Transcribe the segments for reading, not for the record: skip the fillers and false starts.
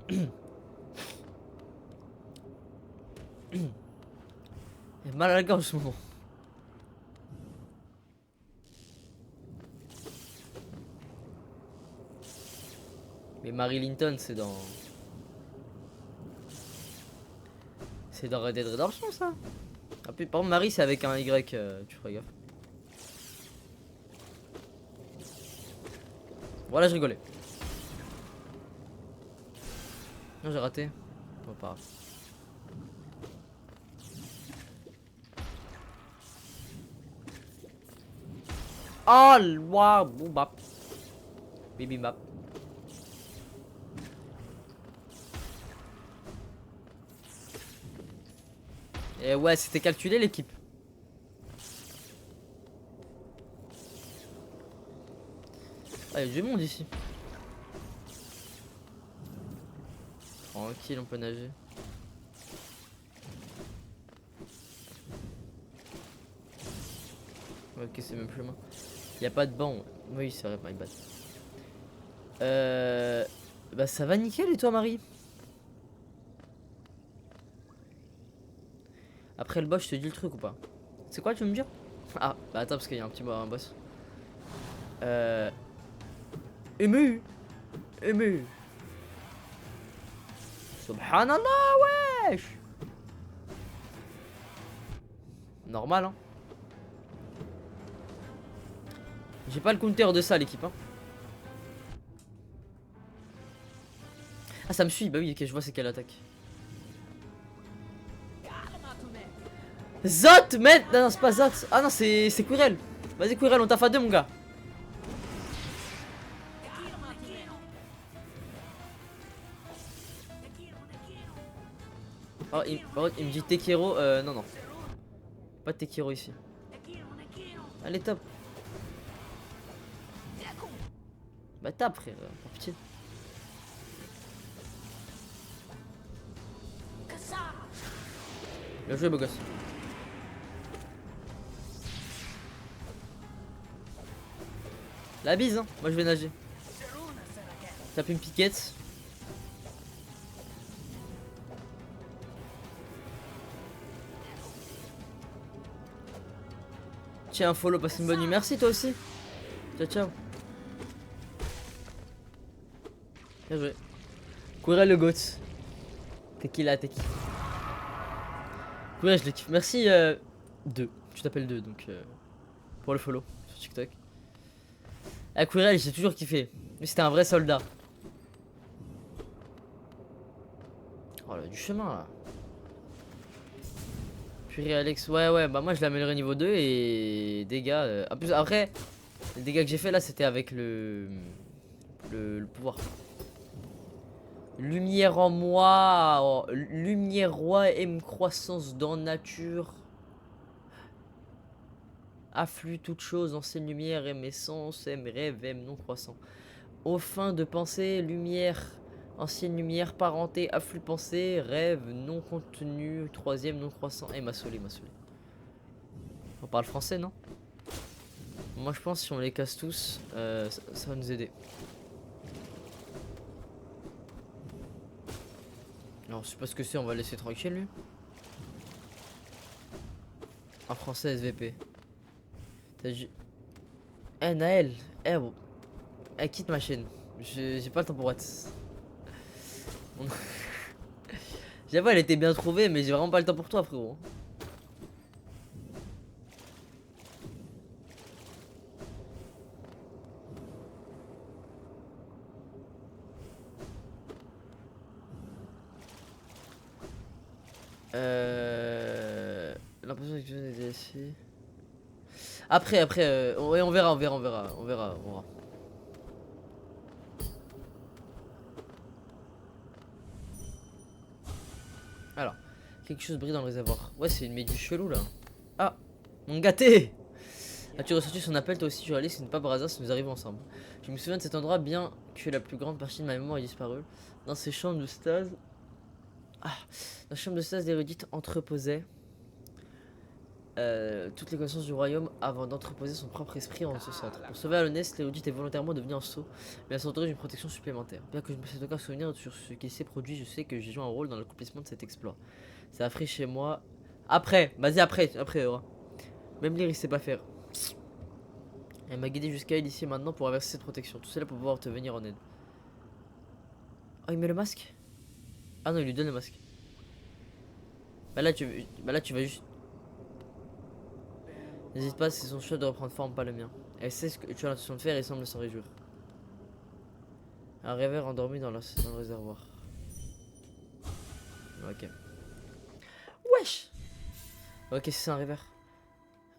J'ai mal à la gorge en ce moment. Mais Mary Linton, c'est dans... C'est dans Red Dead Redemption, ça. Ah, puis, par contre, Marie, c'est avec un Y, tu ferais gaffe. Voilà, je rigolais. Non, j'ai raté. Bon, pas grave. Oh, waouh, boum bap. Bibi bap. Et ouais, c'était calculé l'équipe. Ah, il y a du monde ici. Tranquille, on peut nager. Ok, c'est même plus moi. Il y a pas de banc. Oui, c'est vrai, my bad. Bah ça va nickel et toi Marie? Après le boss, je te dis le truc ou pas? C'est quoi tu veux me dire? Ah, bah attends parce qu'il y a un boss. Ému. Ému. Subhanallah, wesh. Normal hein. J'ai pas le counter de ça l'équipe hein. Ah ça me suit, bah oui ok je vois c'est quelle attaque. Zot mais non, non c'est pas Zot. Ah non c'est Quirrell. Vas-y Quirrell on t'a fait deux mon gars. Oh, il me dit Tekiro, non non. Pas de Tekiro ici. Allez top. Bah tape frère, par pitié. Bien joué beau gosse. La bise hein, moi je vais nager. Tape une piquette. Tiens un follow, passe une bonne nuit, merci toi aussi. Ciao ciao. Bien joué. Quirrell le goat. T'es qui là, t'es qui? Quirrell je le kiffe. Merci 2. Tu t'appelles 2 donc pour le follow sur TikTok. Ah Quirrell j'ai toujours kiffé. Lui c'était un vrai soldat. Oh là du chemin là. Purée Alex, ouais bah moi je l'ai amélioré niveau 2 et dégâts. En plus après les dégâts que j'ai fait là c'était avec le pouvoir. Lumière en moi, oh, lumière roi, M croissance dans nature. Afflux toute chose, ancienne lumière, M essence, M rêve, M non croissant. Au fin de pensée, lumière, ancienne lumière, parenté, afflux pensée, rêve, non contenu, troisième non croissant. Eh, m'a saoulé. On parle français, non? Moi je pense que si on les casse tous, ça va nous aider. Alors je sais pas ce que c'est, on va laisser tranquille lui. En français SVP. T'as dit... Eh Naël, eh bon. Eh quitte ma chaîne. J'ai pas le temps pour Watts. J'avoue elle était bien trouvée mais j'ai vraiment pas le temps pour toi frérot. L'impression que tu viens d'aider ici. Après, ouais, on verra. Alors, quelque chose brille dans le réservoir. Ouais, c'est une méduse chelou là. Ah, mon gâté. As-tu ressenti son appel toi aussi sur Alice? Ce n'est pas par hasard si nous arrivons ensemble. Je me souviens de cet endroit bien que la plus grande partie de ma mémoire est disparue. Dans ces chambres de stase. Ah, dans la chambre de stase, l'érudite entreposait toutes les connaissances du royaume avant d'entreposer son propre esprit en ce centre. Pour sauver Alonès, l'érudite est volontairement devenue un sot, mais elle s'entoure d'une protection supplémentaire. Bien que je ne possède aucun souvenir sur ce qui s'est produit, je sais que j'ai joué un rôle dans l'accomplissement de cet exploit. Ça a pris chez moi. Après, vas-y, après, Aura. Même lire, il sait pas faire. Elle m'a guidé jusqu'à elle ici et maintenant pour inverser cette protection. Tout cela pour pouvoir te venir en aide. Oh, il met le masque? Ah non, il lui donne le masque. Bah là, tu vas juste. N'hésite pas, c'est son choix de reprendre forme, pas le mien. Elle sait ce que tu as l'intention de faire et semble s'en réjouir. Un rêveur endormi dans le réservoir. Ok. Wesh. Ok, c'est un rêveur.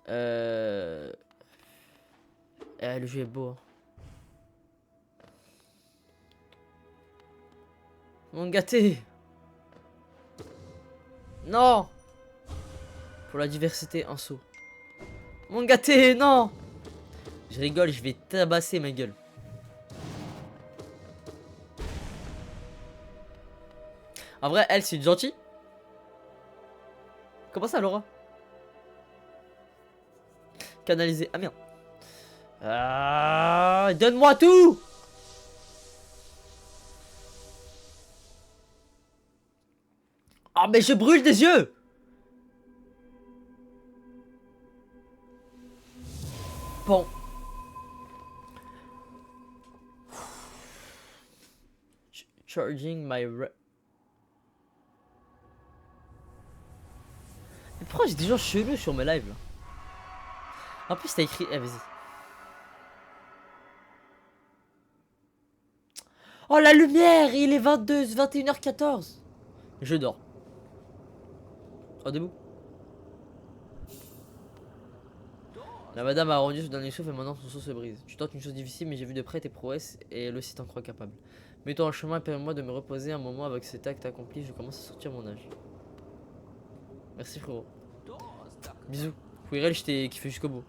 Le jeu est beau. Hein. Mon gâté. Non. Pour la diversité, un saut. Mon gâté, non. Je rigole, je vais tabasser ma gueule. En vrai, elle, c'est une gentille. Comment ça, Laura? Canaliser. Ah merde. Ah, donne-moi tout. Ah, mais je brûle des yeux. Bon. Charging my... Mais pourquoi j'ai des gens chelous sur mes lives là? En plus t'as écrit... Eh vas-y. Oh la lumière. Il est 21h14. Je dors. Oh debout. La madame a rendu son dernier souffle et maintenant son seau se brise. Tu tentes une chose difficile mais j'ai vu de près tes prouesses et elle aussi t'en croit capable. Mets-toi en chemin et permets-moi de me reposer un moment avec cet acte accompli. Je commence à sortir mon âge. Merci frérot. Bisous. Quirrell, je t'ai kiffé jusqu'au bout.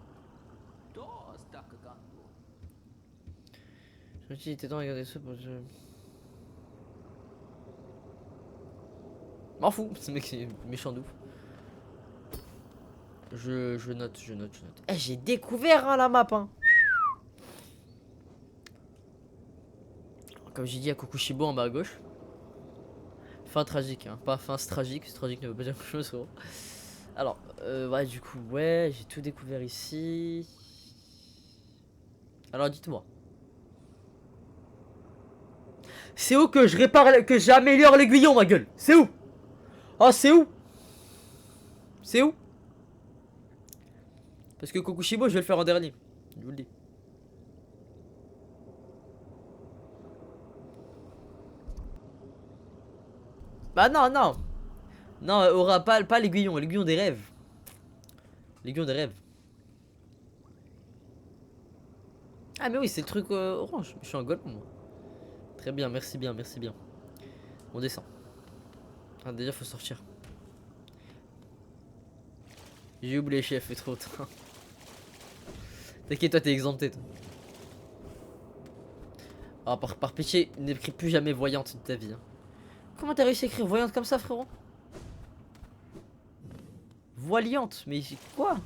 Je me suis dit, il était temps de regarder ça pour que je... M'en fous, ce mec c'est méchant de ouf. Je note. Eh, j'ai découvert hein, la map hein. Comme j'ai dit à Kokushibo en bas à gauche. Fin tragique, hein. Pas fin tragique ne veut pas dire quelque chose gros. Alors, ouais du coup, ouais, j'ai tout découvert ici. Alors dites-moi. C'est où que je répare, que j'améliore l'aiguillon ma gueule? C'est où? Oh c'est où? C'est où? Parce que Kokushibo je vais le faire en dernier. Je vous le dis. Bah non, non. Non, aura pas l'aiguillon, l'aiguillon des rêves. L'aiguillon des rêves. Ah mais oui, c'est le truc orange. Je suis un gold moi. Très bien, merci bien, merci bien. On descend. Ah, déjà faut sortir. J'ai oublié chef, fait trop tard. T'inquiète toi t'es exempté toi. Ah par pitié, n'écris plus jamais voyante de ta vie. Hein. Comment t'as réussi à écrire voyante comme ça frérot? Voiliante, mais quoi?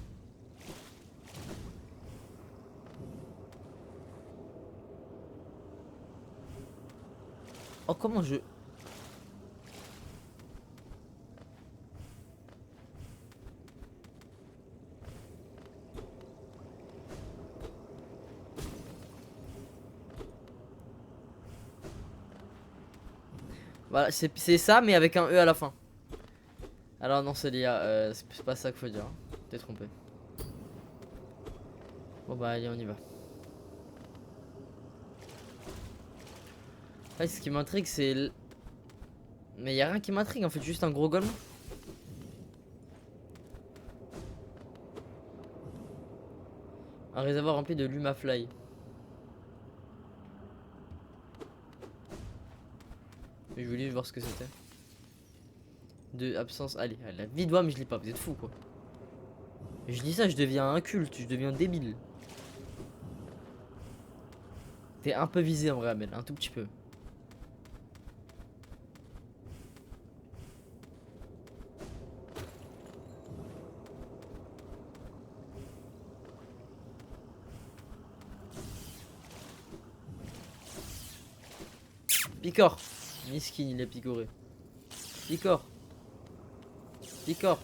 Oh comment je... Voilà, c'est ça mais avec un E à la fin. Alors non c'est l'IA, c'est pas ça qu'il faut dire. Hein. T'es trompé. Bon bah allez on y va. Ouais, ce qui m'intrigue c'est... Mais y'a rien qui m'intrigue en fait, juste un gros golem. Un réservoir rempli de Lumafly. Je voulais voir ce que c'était. De absence. Allez, la vie doit mais je lis pas, vous êtes fous quoi. Je lis ça, je deviens inculte, je deviens débile. T'es un peu visé en vrai Amel, un tout petit peu. Picore. Miskin, il est picoré. Picore. Picore.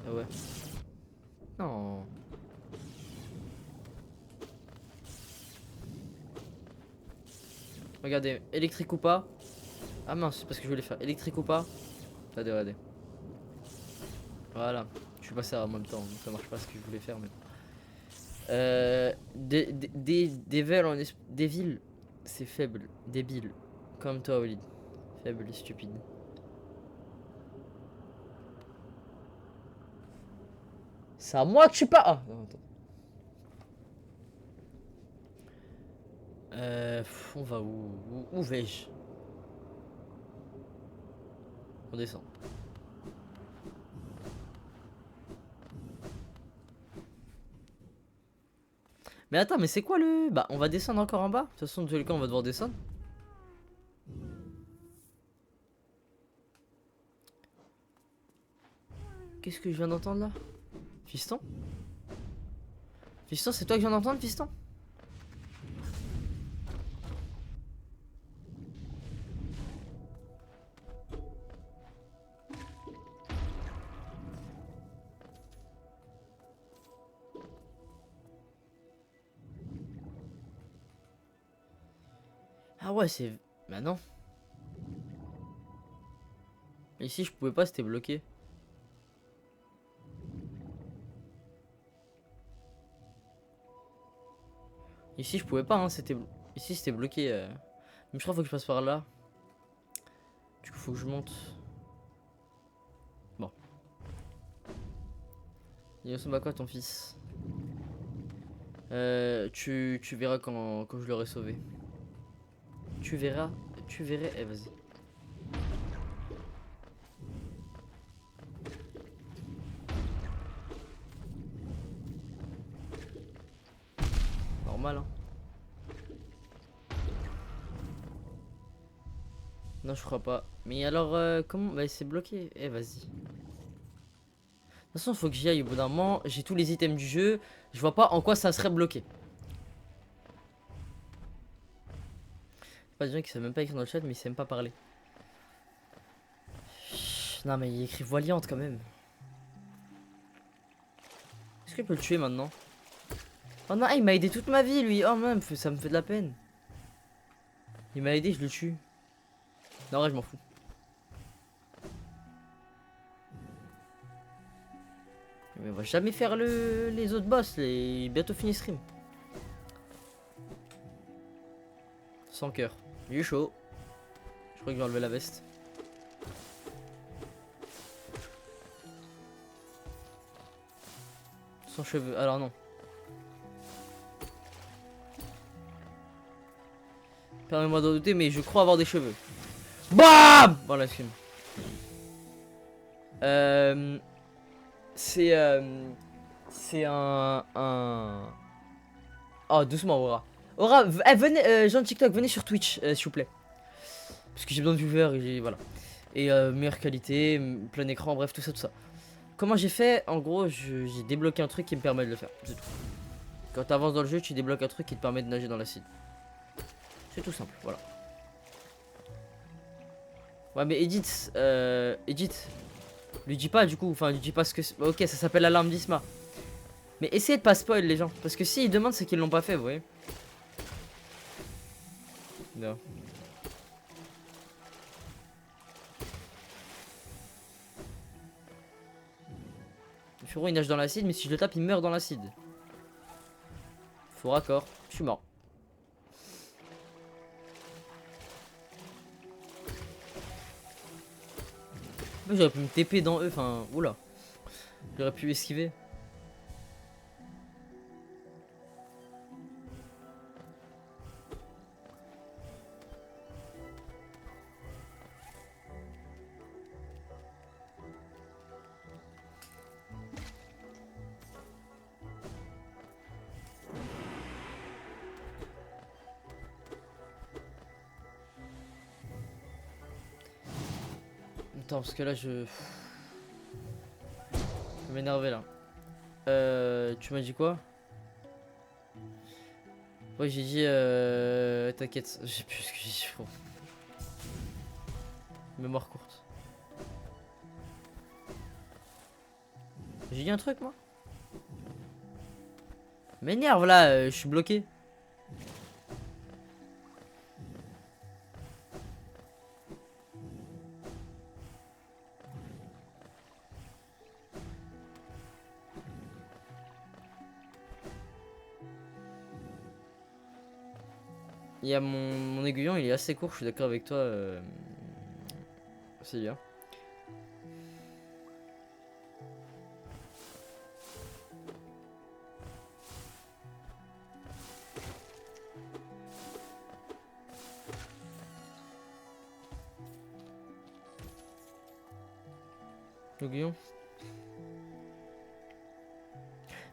Ah ouais. Non. Regardez, électrique ou pas. Ah mince, c'est parce que je voulais faire électrique ou pas. Regardez, regardez. Voilà. Je suis passé en même temps, donc ça marche pas ce que je voulais faire, mais. Des villes, c'est faible, débile. Comme toi, Walid. Faible et stupide. C'est à moi que tu parles. Ah, non, attends. On va où vais-je? On descend. Mais attends, mais c'est quoi le... Bah, on va descendre encore en bas. De toute façon, de tous les cas, on va devoir descendre. Qu'est-ce que je viens d'entendre là? Fiston? Fiston, c'est toi que je viens d'entendre, Fiston? Ah ouais, c'est... Bah non. Ici, je pouvais pas, c'était bloqué. Ici, je pouvais pas, hein, c'était... Ici, c'était bloqué. Mais je crois qu'il faut que je passe par là. Du coup, faut que je monte. Bon. Il ressemble à quoi, ton fils? Tu verras quand je l'aurai sauvé. Tu verras. Tu verrais. Eh, vas-y. Normal, hein. Non, je crois pas. Mais alors, comment... Bah, c'est bloqué. Eh, vas-y. De toute façon, faut que j'y aille au bout d'un moment. J'ai tous les items du jeu. Je vois pas en quoi ça serait bloqué. Pas des gens qui savent même pas écrire dans le chat, mais ils savent même pas parler. Non, mais il écrit Voiliante quand même. Est-ce qu'il peut le tuer maintenant? Oh non, il m'a aidé toute ma vie, lui. Oh, même, ça me fait de la peine. Il m'a aidé, je le tue. Non, ouais, je m'en fous. Mais on va jamais faire les autres boss. Bientôt fini stream. Sans cœur. Il est chaud. Je crois que je vais enlever la veste. Sans cheveux. Alors non. Permets-moi d'en douter, mais je crois avoir des cheveux. BAM! Voilà, excuse-moi. C'est un... Oh, doucement, Aura. Aura, venez, gens de TikTok, venez sur Twitch, s'il vous plaît. Parce que j'ai besoin de viewers et voilà. Et meilleure qualité, plein écran, bref, tout ça, tout ça. Comment j'ai fait? En gros, j'ai débloqué un truc qui me permet de le faire. C'est tout. Quand tu avances dans le jeu, tu débloques un truc qui te permet de nager dans l'acide. C'est tout simple, voilà. Ouais, mais Edith, Edith, lui dis pas du coup, enfin, lui dis pas ce que... Ok, ça s'appelle l'alarme d'Isma. Mais essayez de pas spoil les gens, parce que s'ils demandent, c'est qu'ils l'ont pas fait, vous voyez. Non. Le Furo il nage dans l'acide, mais si je le tape, il meurt dans l'acide. Faux raccord, je suis mort. J'aurais pu me TP dans eux, enfin, oula. J'aurais pu esquiver. Attends, parce que là, je vais m'énerver là. Tu m'as dit quoi? Ouais, j'ai dit t'inquiète, j'ai plus ce que j'ai dit, frérot. Mémoire courte. J'ai dit un truc moi? M'énerve là, je suis bloqué. Il y a mon aiguillon, il est assez court, je suis d'accord avec toi. C'est bien. Aiguillon.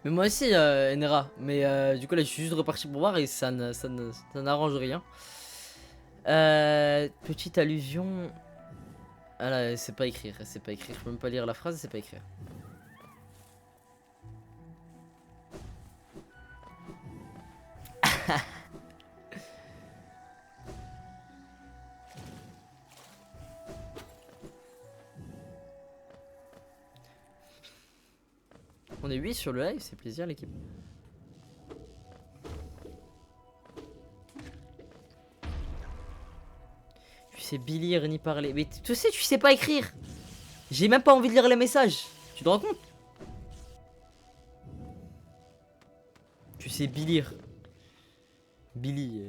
Mais moi aussi, Enra. Mais du coup, là, je suis juste reparti pour voir et ça n'arrange rien. Petite allusion. Ah là, elle sait pas écrire, elle sait pas écrire. Je peux même pas lire la phrase, elle sait pas écrire. On est 8 sur le live, c'est plaisir l'équipe. Tu sais ni lire ni parler. Mais tu sais, tu sais pas écrire. J'ai même pas envie de lire les messages. Tu te rends compte? Tu sais lire. Billy.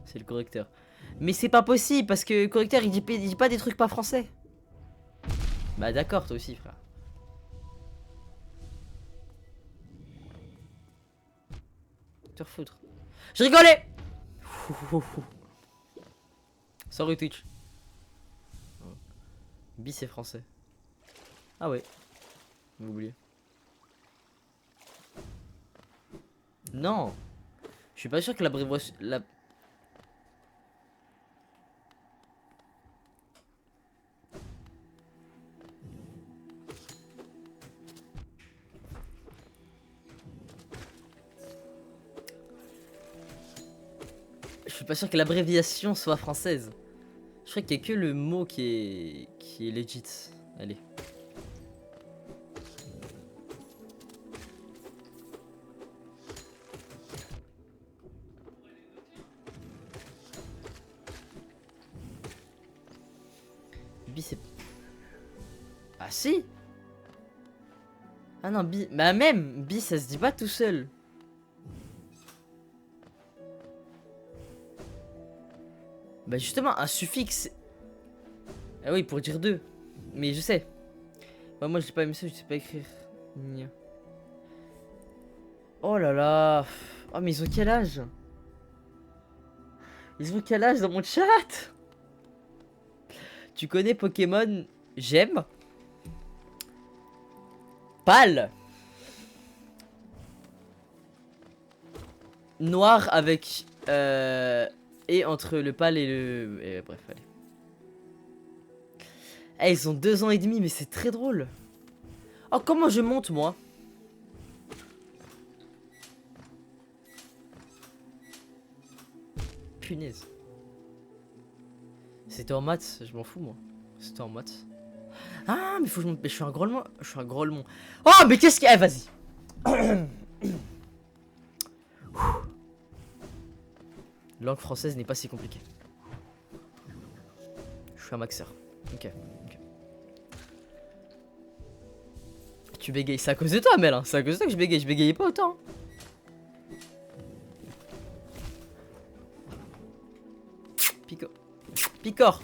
C'est le correcteur. Mais c'est pas possible parce que le correcteur il dit pas des trucs pas français. Bah d'accord, toi aussi frère. Te refoutre. Je rigolais. Sorry Twitch. B c'est français. Ah ouais. Vous oubliez. Non. Je suis pas sûr que l'abréviation... Je suis pas sûr que l'abréviation soit française. Je crois qu'il y a que le mot qui est legit. Allez. B c'est... Ah si. Ah non, B... Bah même, B ça se dit pas tout seul. Bah justement, un suffixe... Ah oui, pour dire deux. Mais je sais. Bah moi j'ai pas aimé ça, je sais pas écrire. Nya. Oh là là. Oh mais ils ont quel âge? Ils ont quel âge dans mon chat? Tu connais Pokémon? J'aime. Pâle. Noir avec... et entre le pâle et le... bref, allez. Eh, ils ont 2 ans et demi, mais c'est très drôle. Oh, comment je monte, moi? Punaise. C'était en maths, je m'en fous, moi. C'était en maths. Ah, mais faut que je monte... Mais je suis un grollemon. Je suis un grollemon. Oh, mais qu'est-ce qu'il y a... Eh, vas-y. Langue française n'est pas si compliquée. Je suis un maxeur. Ok. Tu bégayes. C'est à cause de toi, Mel. Hein. C'est à cause de toi que je bégaye. Je bégayais pas autant. Picor. Picor.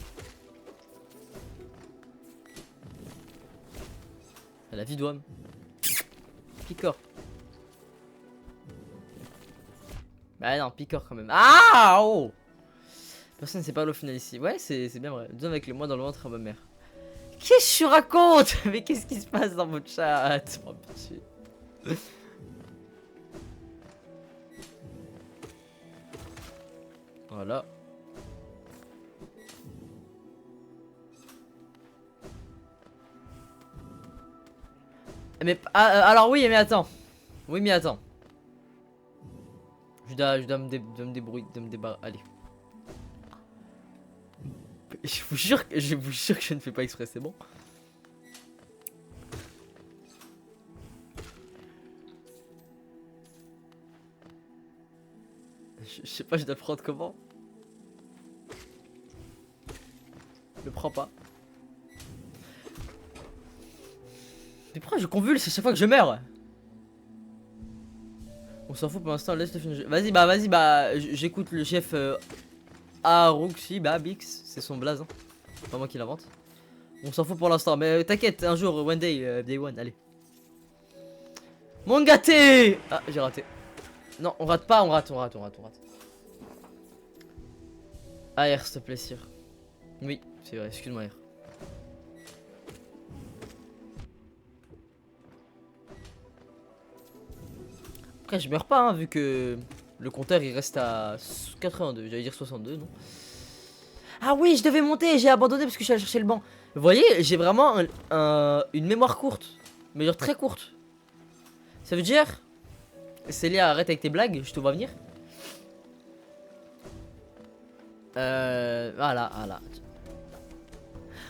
La vie d'homme. Picor. Bah non, Picor quand même. Ah oh. Personne ne sait pas au final ici. Ouais, c'est bien vrai. Disons avec le moi dans le ventre à ma mère. Qu'est-ce que tu racontes? Mais qu'est-ce qui se passe dans votre chat? Oh, pitié. Voilà. Mais alors oui, mais attends. Oui, mais attends. dois me débrouiller, de me débarrasser. Allez. Je vous jure que je ne fais pas exprès, c'est bon. Je sais pas, je dois le prendre comment. Je le prends pas. Mais pourquoi je convulse à chaque fois que je meurs? On s'en fout pour l'instant, laisse le film. Vas-y, j'écoute le chef Aruxi, Bix, c'est son blaze. Hein. C'est pas moi qui l'invente. On s'en fout pour l'instant, mais t'inquiète, un jour, one day, day one, allez. Mon gâté! Ah, j'ai raté. Non, on rate pas, on rate. Ah, R, s'il te plaît, Sir. Oui, c'est vrai, excuse-moi, R. Après, je meurs pas, hein, vu que le compteur il reste à 82, j'allais dire 62, non? Ah oui, je devais monter, j'ai abandonné parce que je suis allé chercher le banc. Vous voyez, j'ai vraiment une mémoire courte, mais genre très courte. Ça veut dire, Célia, arrête avec tes blagues, je te vois venir. Voilà.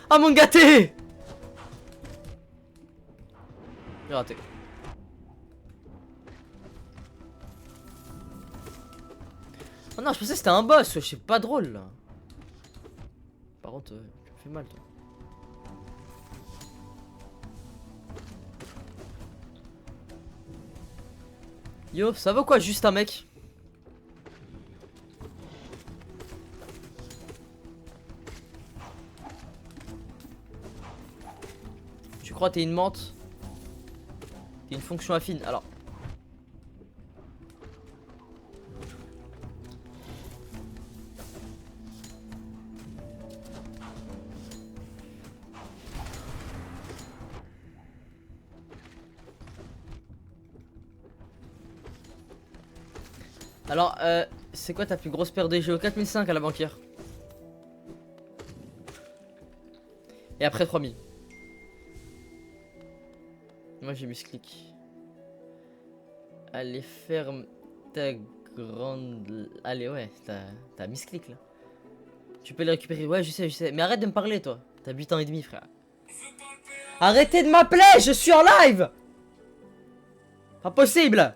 Ah mon gâté! J'ai raté. Oh non, je pensais que c'était un boss, je sais pas drôle là. Par contre, tu me fais mal toi. Yo, ça vaut quoi juste un mec? Tu crois t'es une menthe? T'es une fonction affine, alors. Alors, c'est quoi ta plus grosse paire de jeux? 4005 à la banquière. Et après 3000. Moi j'ai misclick. Allez, ferme ta grande... Allez, ouais, t'as misclick là. Tu peux les récupérer, ouais, je sais. Mais arrête de me parler, toi. T'as 8 ans et demi, frère. Arrêtez de m'appeler, je suis en live. Pas possible.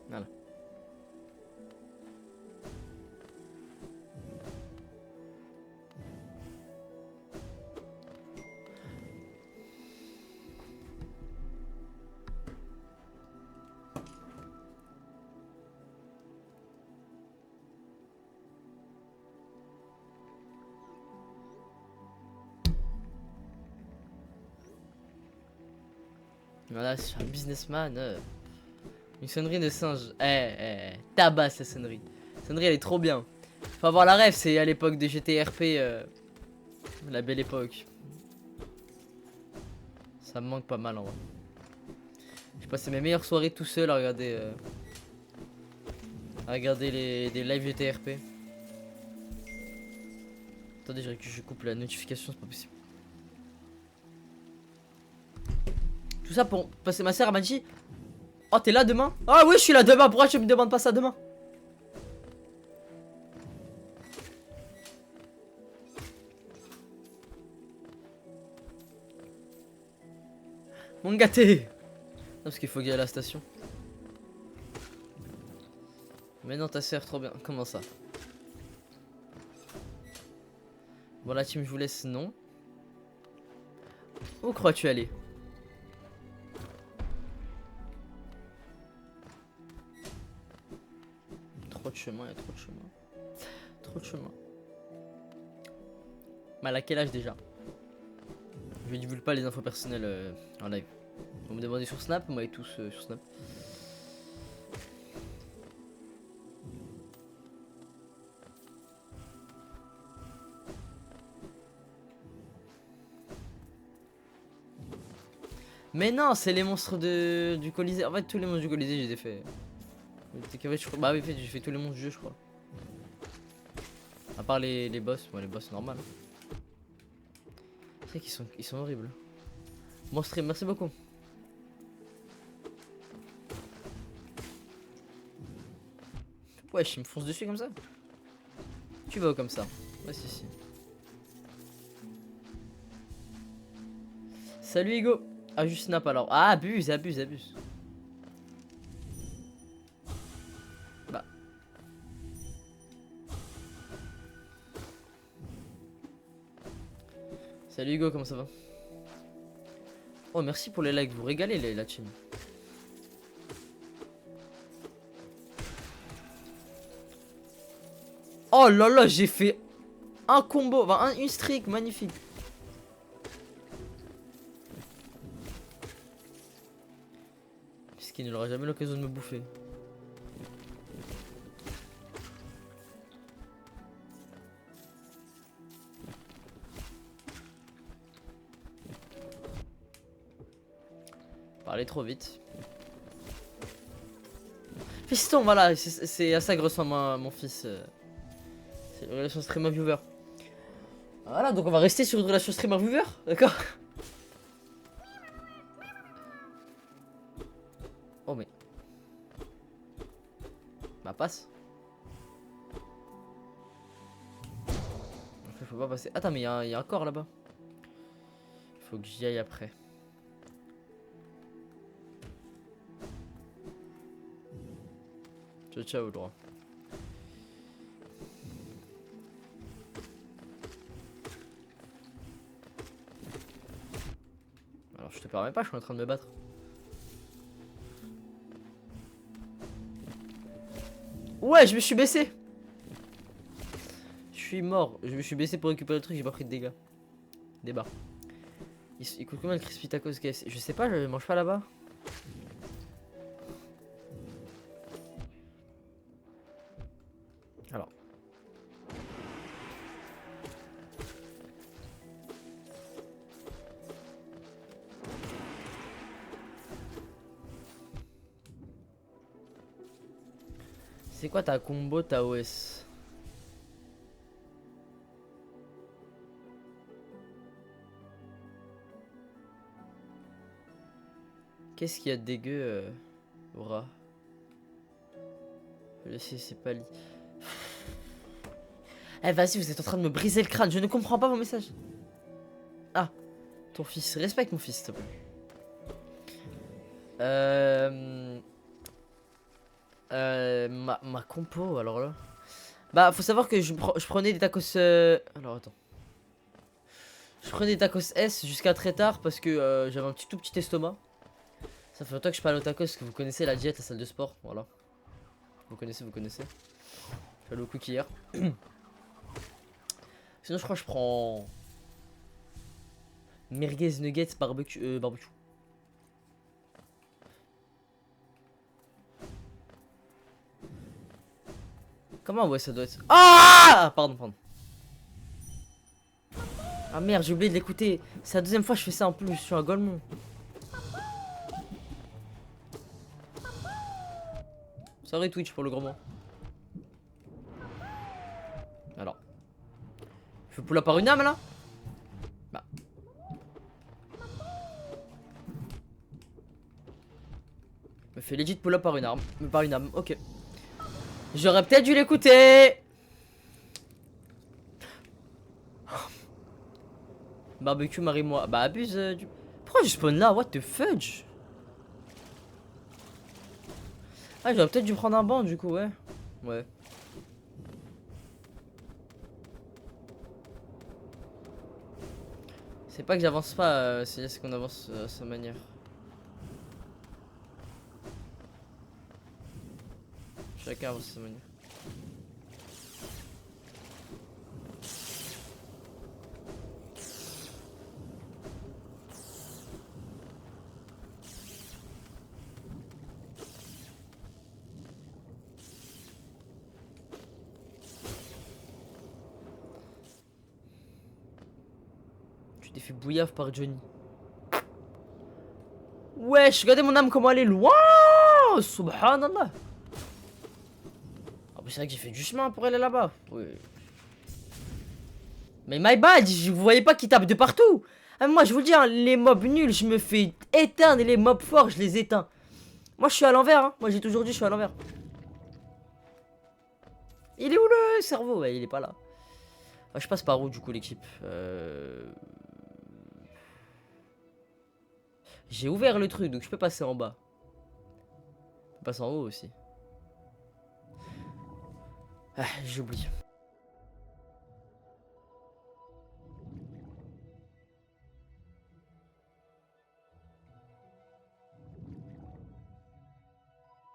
Voilà. Voilà, je suis un businessman. Une sonnerie de singe. Tabasse la sonnerie. La sonnerie, elle est trop bien. Faut avoir la rêve, c'est à l'époque de GTRP. La belle époque. Ça me manque pas mal en vrai. J'ai passé mes meilleures soirées tout seul à regarder. Les lives GTRP. Attendez, je coupe la notification, c'est pas possible. Tout ça pour passer ma sœur, elle m'a dit: oh, t'es là demain? Ah oui, je suis là demain, pourquoi tu me demandes pas ça demain? Mon gâté! Non, parce qu'il faut gagner à la station. Mais non, ta sœur, trop bien. Comment ça? Bon, la team, je vous laisse, non. Où crois-tu aller? Trop de chemin, il y a trop de chemin. Trop de chemin. Mais à quel âge déjà? Je ne divulgue pas les infos personnelles en live. Vous me demandez sur Snap, moi et tous sur Snap. Mais non, c'est les monstres du Colisée. En fait, tous les monstres du Colisée, je les ai fait. Bah oui, j'ai fait tous les monstres du jeu, je crois. À part les boss, bon, les boss normal. C'est qu'ils sont horribles. Bon stream, merci beaucoup. Wesh, il me fonce dessus comme ça. Tu vas où comme ça? Ouais, si. Salut Hugo. Ah, juste snap alors. Ah, abuse. Bah. Salut Hugo, comment ça va? Oh, merci pour les likes, vous régalez la team. Oh là là, j'ai fait un combo, enfin une streak magnifique. Puisqu'il n'aura jamais l'occasion de me bouffer. Parler trop vite. Fiston, voilà, c'est à ça que ressemble mon fils. C'est une relation streamer-viewer. Voilà, donc on va rester sur une relation streamer-viewer, d'accord? Oh mais... Bah passe. Faut pas passer... Attends mais il y a un corps là-bas. Faut que j'y aille après. Ciao, droit. Alors je te permets pas, je suis en train de me battre. Ouais, je me suis baissé. Je suis mort. Je me suis baissé pour récupérer le truc, j'ai pas pris de dégâts. Des barres. Il coûte combien le crispy tacos KFC? Je sais pas, je mange pas là-bas. Alors. C'est quoi ta combo, ta OS? Qu'est-ce qu'il y a de dégueu, Aura? C'est pas lit. Eh vas-y, vous êtes en train de me briser le crâne, je ne comprends pas vos messages. Ah, ton fils, respecte mon fils, s'il te plaît. Ma compo, alors là. Bah, faut savoir que je prenais des tacos. Alors attends. Je prenais des tacos S jusqu'à très tard parce que j'avais un tout petit estomac. Ça fait longtemps que je parle aux tacos, que vous connaissez la diète, la salle de sport, voilà. Vous connaissez. Je suis allé au cook hier. Sinon, je crois que je prends merguez nuggets barbecue. Comment ouais ça doit être. Ah pardon. Ah merde, j'ai oublié de l'écouter. C'est la deuxième fois que je fais ça en plus, je suis un golemon. Sorry Twitch pour le gros mot. Alors. Je fais pull-up par une âme là. Bah. Me fait legit pull-up par une arme. Mais par une âme, ok. J'aurais peut-être dû l'écouter. Barbecue, marie-moi. Bah abuse du... Pourquoi je spawn là? What the fudge? Ah, j'aurais peut-être dû prendre un banc du coup, ouais. Ouais. C'est pas que j'avance pas, c'est qu'on avance à sa manière. Chacun avance à sa manière. Tu t'es fait bouillave par Johnny. Wesh, regardez mon âme comment elle est loin. Subhanallah. Ah bah c'est vrai que j'ai fait du chemin pour aller là-bas. Oui. Mais my bad, vous voyez pas qu'il tape de partout. Ah, moi, je vous le dis, hein, les mobs nuls, je me fais éteindre et les mobs forts, je les éteins. Moi, je suis à l'envers. Hein. Moi, j'ai toujours dit, je suis à l'envers. Il est où le cerveau? Ouais, il est pas là. Ah, je passe par où, du coup, l'équipe J'ai ouvert le truc, donc je peux passer en bas. Je peux passer en haut aussi. Ah, j'ai oublié.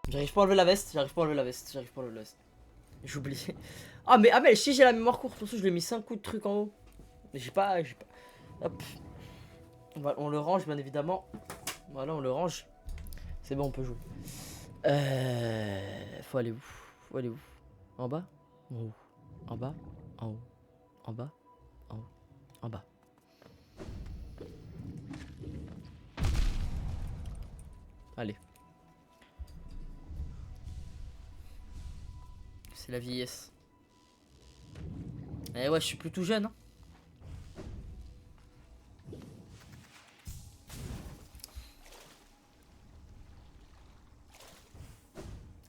J'arrive pas à enlever la veste, j'arrive pas à enlever la veste, j'arrive pas à enlever la veste. J'ai oublié. Ah mais si j'ai la mémoire courte, pour ça je lui ai mis 5 coups de truc en haut. Mais j'ai pas. Hop. On le range bien évidemment. Voilà, on le range. C'est bon, on peut jouer. Faut aller où? Faut aller où? En bas? En haut? En bas? En haut? En bas? En haut? En bas? Allez. C'est la vieillesse. Eh ouais, je suis plus tout jeune. Hein.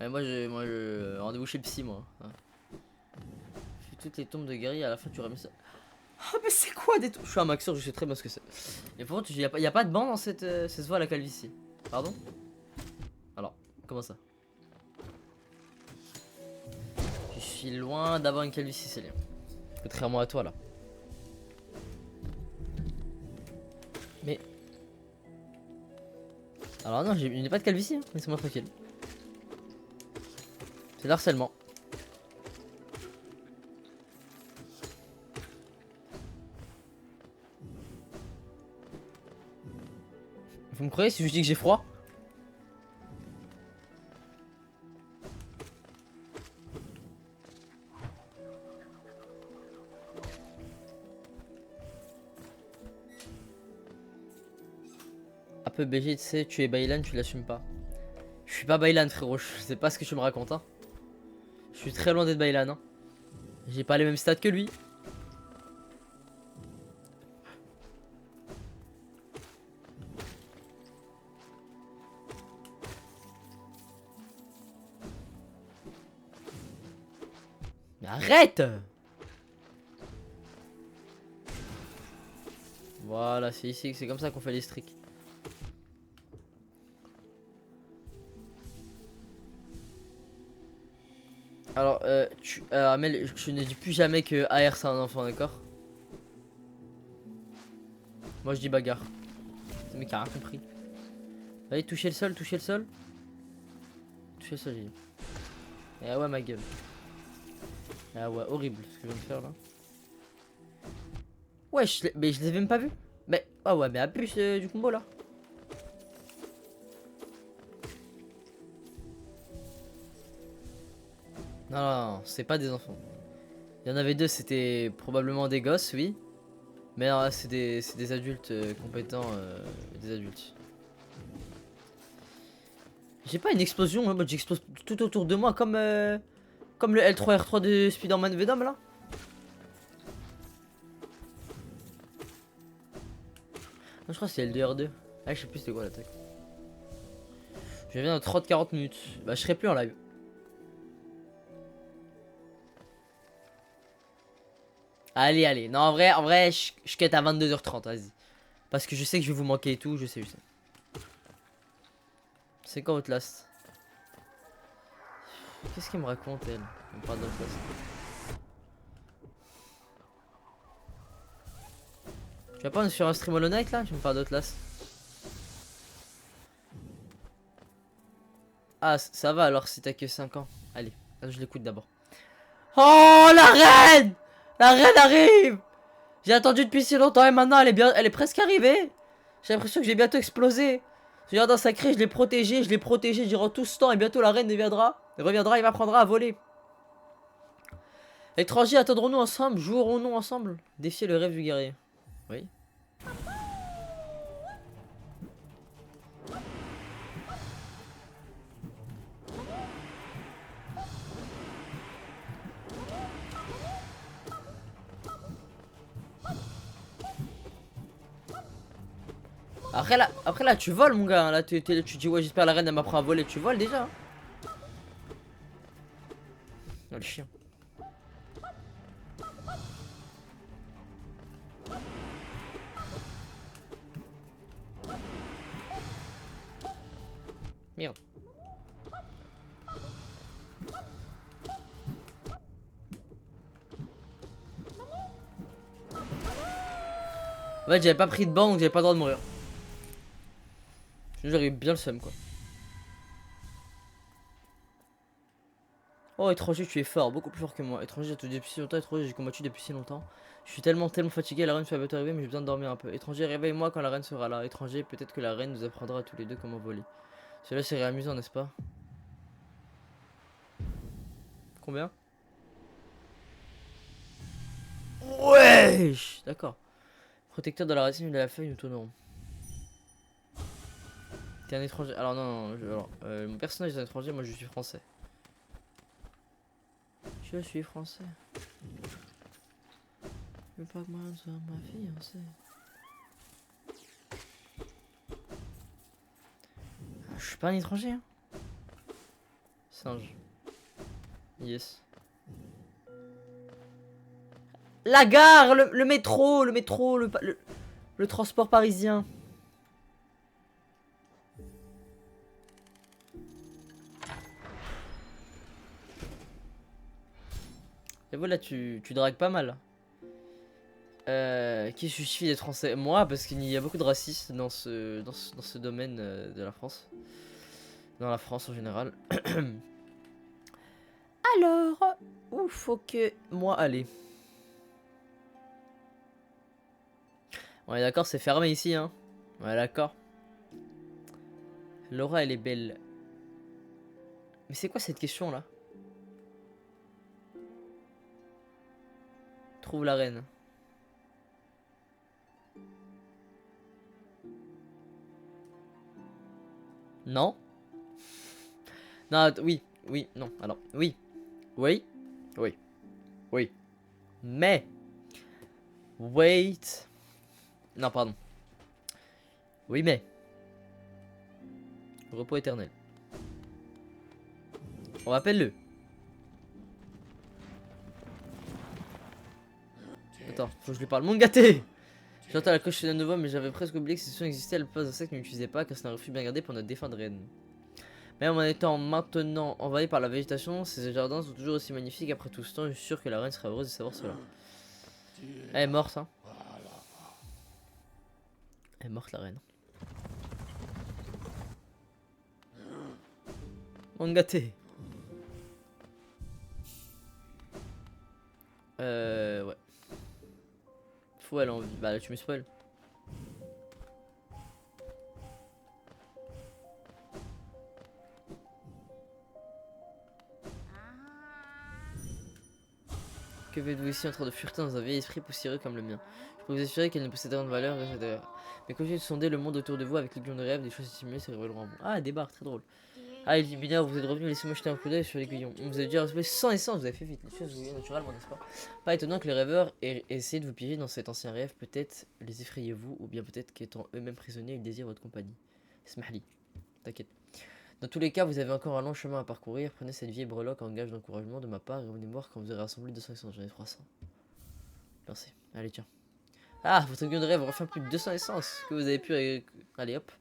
Moi, rendez-vous chez le psy, moi. Ouais. Je fais toutes les tombes de guerrier, à la fin, tu ramènes ça. Ah, mais c'est quoi des tombes? Je suis un maxeur, je sais très bien ce que c'est. Et pour contre, il y a pas de banc dans cette voie à la calvitie. Pardon? Alors, comment ça? Je suis loin d'avoir une calvitie, Célien. Contrairement à toi, là. Mais... Alors non, il n'y a pas de calvitie, hein. Laissez-moi tranquille. C'est l'harcèlement. Vous me croyez si je dis que j'ai froid? Un peu BG, tu sais, tu es Bailan, tu l'assumes pas. Je suis pas Bailan, frérot, je sais pas ce que tu me racontes, hein. Je suis très loin d'être Bailan, hein. J'ai pas les mêmes stats que lui. Mais arrête! Voilà, c'est ici, c'est comme ça qu'on fait les streaks. Alors, Amel, je ne dis plus jamais que AR c'est un enfant, d'accord? Moi je dis bagarre. Ce mec a rien compris. Allez, touchez le sol, touchez le sol. Touchez le sol, j'ai dit. Ah ouais, ma gueule. Ah ouais, horrible ce que je viens de faire là. Ouais, mais je les ai même pas vus. Mais, ah ouais, mais abuse du combo là. Non, non, non, c'est pas des enfants. Il y en avait deux, c'était probablement des gosses, oui. Mais non, c'est des adultes compétents, des adultes. J'ai pas une explosion, hein, j'explose tout autour de moi comme, comme le L3R3 de Spider-Man Venom là. Non, je crois que c'est L2R2. Ah, je sais plus c'était quoi l'attaque. Je viens dans 30-40 minutes. Bah, je serai plus en live. Allez, allez. Non, en vrai, je quitte à 22h30, vas-y. Parce que je sais que je vais vous manquer et tout, je sais, je sais. C'est quoi votre last? Qu'est-ce qu'elle me raconte, elle? On parle de last. Tu vas pas sur un stream Hollow Knight là? Tu me parles d'Outlast. Ah, ça va alors si t'as que 5 ans. Allez, je l'écoute d'abord. Oh, la reine! La reine arrive! J'ai attendu depuis si longtemps et maintenant elle est presque arrivée. J'ai l'impression que j'ai bientôt explosé. Ce jardin sacré, je l'ai protégé durant tout ce temps et bientôt la reine reviendra et m'apprendra à voler. Étrangers, attendrons-nous ensemble? Jouerons-nous ensemble? Défier le rêve du guerrier. Oui. Après là, tu voles, mon gars. Là, tu dis, ouais, j'espère la reine, elle m'apprend à voler. Tu voles déjà. Hein. Oh, le chien. Merde. En fait, j'avais pas pris de banc, donc j'avais pas le droit de mourir. J'aurais eu bien le seum, quoi. Oh, étranger, tu es fort, beaucoup plus fort que moi. Étranger, j'ai attendu depuis si longtemps. Étranger, j'ai combattu depuis si longtemps. Je suis tellement fatigué, la reine va bientôt arriver, mais j'ai besoin de dormir un peu. Étranger, réveille-moi quand la reine sera là. Étranger, peut-être que la reine nous apprendra à tous les deux comment voler. Cela serait amusant, n'est-ce pas? Combien? Wesh. D'accord. Protecteur de la racine de la feuille autonome. T'es un étranger. Alors, non, non, mon personnage est un étranger, moi je suis français. Je suis français. Je veux pas que moi soit ma fiancée. Je suis pas un étranger, hein. Singe. Yes. La gare, le métro, le transport parisien. J'avoue là tu dragues pas mal. Qui justifie d'être français? Moi, parce qu'il y a beaucoup de racistes dans ce domaine de la France. Dans la France en général. Alors, où faut que moi aller? On est d'accord, c'est fermé ici, hein. On est d'accord. Laura, elle est belle. Mais c'est quoi cette question là? Trouve la reine. Non? Non, oui, oui, non. Alors, oui, oui, oui, oui. Mais, wait. Non, pardon. Oui, mais. Repos éternel. On rappelle-le. Attends, faut que je lui parle. Mon gâté! J'entends la cloche de nouveau, mais j'avais presque oublié que ces sons existaient à la place d'insectes que n'utilisait pas, car c'est un refuge bien gardé pour notre défunt de reine. Même en étant maintenant envahi par la végétation, ces jardins sont toujours aussi magnifiques après tout ce temps. Je suis sûr que la reine serait heureuse de savoir cela. Elle est morte, hein. Elle est morte, la reine. Mon gâté. Ouais. Faut elle a envie. Bah là, tu me spoil. Que faites-vous ici en train de fureter dans un vieil esprit poussiéreux comme le mien? Je peux vous assurer qu'elle ne possédera de valeur et d'intérieur. Mais continuez de sonder le monde autour de vous avec l'aiguillon de rêve, des choses stimulées se révéleront en vous. Ah, des barres, très drôle. Ah, il dit bien, vous êtes revenu, laissez-moi jeter un coup d'œil sur l'aiguillon. On vous a déjà retrouvé sans essence, vous avez fait vite. Les choses vous viennent naturellement, n'est-ce pas? Pas étonnant que les rêveurs aient essayé de vous piéger dans cet ancien rêve. Peut-être les effrayez-vous, ou bien peut-être qu'étant eux-mêmes prisonniers, ils désirent votre compagnie. Smahli, t'inquiète. Dans tous les cas, vous avez encore un long chemin à parcourir. Prenez cette vieille breloque en gage d'encouragement de ma part et revenez me voir quand vous aurez rassemblé 200 essences. J'en ai 300. Merci. Allez, tiens. Ah, votre aiguillon de rêve refait plus de 200 essences que vous avez pu. Allez, hop.